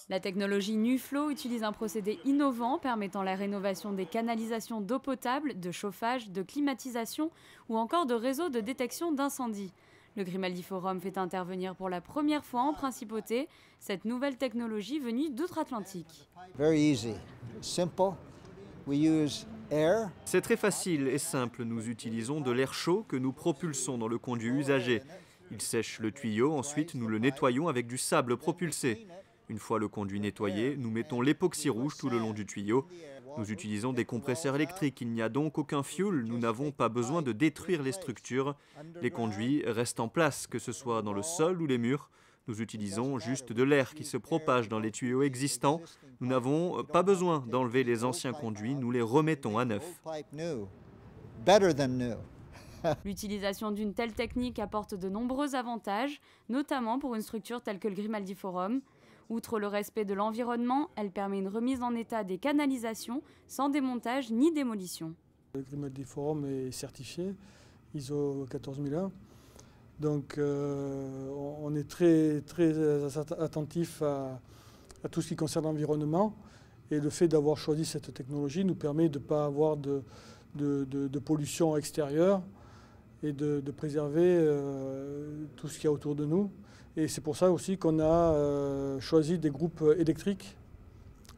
La technologie Nuflow utilise un procédé innovant permettant la rénovation des canalisations d'eau potable, de chauffage, de climatisation ou encore de réseaux de détection d'incendie. Le Grimaldi Forum fait intervenir pour la première fois en principauté cette nouvelle technologie venue d'outre-Atlantique. C'est très facile et simple. Nous utilisons de l'air chaud que nous propulsons dans le conduit usagé. Il sèche le tuyau, ensuite nous le nettoyons avec du sable propulsé. Une fois le conduit nettoyé, nous mettons l'époxy rouge tout le long du tuyau. Nous utilisons des compresseurs électriques, il n'y a donc aucun fioul, nous n'avons pas besoin de détruire les structures. Les conduits restent en place, que ce soit dans le sol ou les murs. Nous utilisons juste de l'air qui se propage dans les tuyaux existants. Nous n'avons pas besoin d'enlever les anciens conduits, nous les remettons à neuf. L'utilisation d'une telle technique apporte de nombreux avantages, notamment pour une structure telle que le Grimaldi Forum. Outre le respect de l'environnement, elle permet une remise en état des canalisations sans démontage ni démolition. Le Grimaldi Forum est certifié ISO 14001. Donc on est très attentif à tout ce qui concerne l'environnement. Et le fait d'avoir choisi cette technologie nous permet de ne pas avoir de pollution extérieure et de préserver tout ce qu'il y a autour de nous. Et c'est pour ça aussi qu'on a choisi des groupes électriques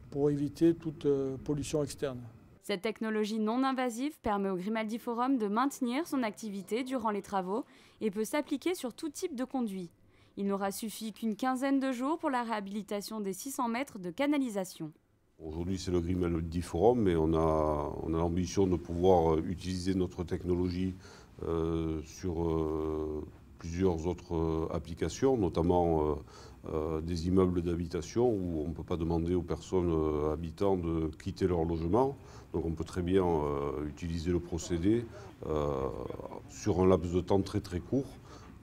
pour éviter toute pollution externe. Cette technologie non invasive permet au Grimaldi Forum de maintenir son activité durant les travaux et peut s'appliquer sur tout type de conduit. Il n'aura suffi qu'une quinzaine de jours pour la réhabilitation des 600 mètres de canalisation. Aujourd'hui, c'est le Grimaldi Forum, mais on a l'ambition de pouvoir utiliser notre technologie sur plusieurs autres applications, notamment des immeubles d'habitation où on ne peut pas demander aux personnes habitants de quitter leur logement. Donc on peut très bien utiliser le procédé sur un laps de temps très court.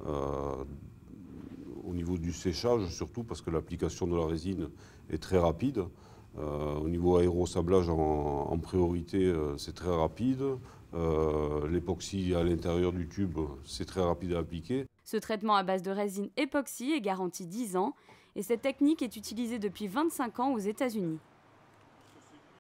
Au niveau du séchage, surtout parce que l'application de la résine est très rapide. Au niveau aérosablage, en priorité, c'est très rapide. L'époxy à l'intérieur du tube, c'est très rapide à appliquer. Ce traitement à base de résine époxy est garanti 10 ans et cette technique est utilisée depuis 25 ans aux États-Unis.